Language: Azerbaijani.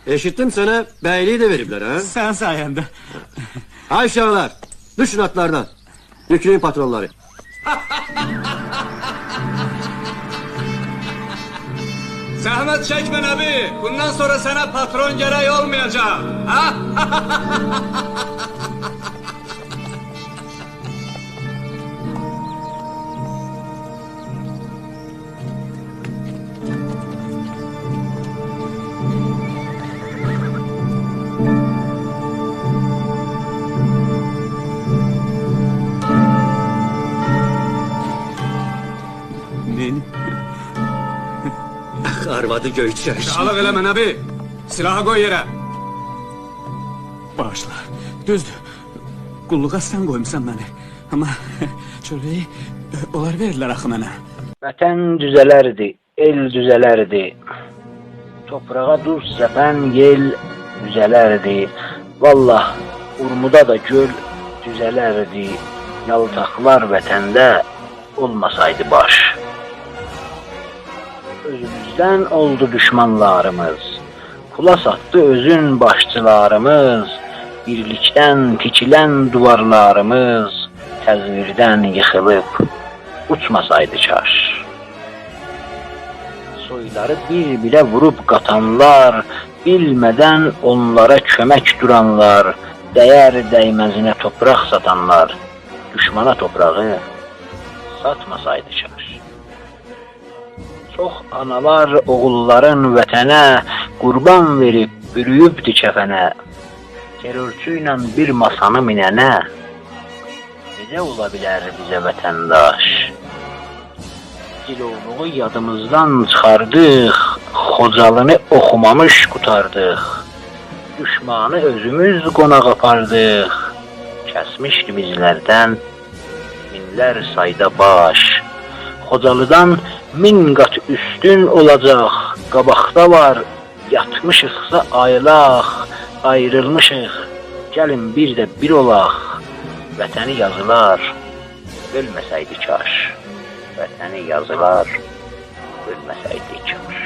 Eşittim sana, beyliği de veripler ha. Sen sayende. Aşağılar, düşün atlardan. Yükleyin patronları. Zahmet çekme Nebi. Bundan sonra sana patron gereği olmayacak. Ha? Arvadı Göyçer. Alık eleme Nebi. Silahı koy yere. Bağışla. Düzdür. Qulluğa sən qoymusan məni. Amma çörəyi onlar verirlər axı mənə. Vətən düzələrdi, el düzələrdi. Toprağa duz səpən yel düzələrdi. Vallah, Urmuda da göl düzələrdi. Yaltaqlar vətəndə olmasaydı baş. Özümüzdən oldu düşmanlarımız. Kula sattı özün başçılarımız. Birlikdən tikilən duvarlarımız təzvirdən yıxılıb uçmasaydı kaş. Soyları bir-birə vurub qatanlar, bilmədən onlara kömək duranlar, dəyər dəyməzinə topraq satanlar, düşmana toprağı satmasaydı kaş. Çox analar oğulların vətənə qurban verib bürüyübdü kəfənə. Terörçü ilə bir masanı minənə necə ola bilər bizə vətəndaş? Dilovluğu yadımızdan çıxardıq, Xocalını oxumamış qutardıq. Düşmanı özümüz qonaq apardıq, kəsmişdi bizlərdən minlər sayda baş. Xocalıdan 1000 qat üstün olacaq, qabaqda var, yatmışıqsa aylaq, ayrılmışıq, gəlin bir də bir olaq. Vətəni yazılar, ölməsəydi kaş. Vətəni yazılar, ölməsəydi kaş.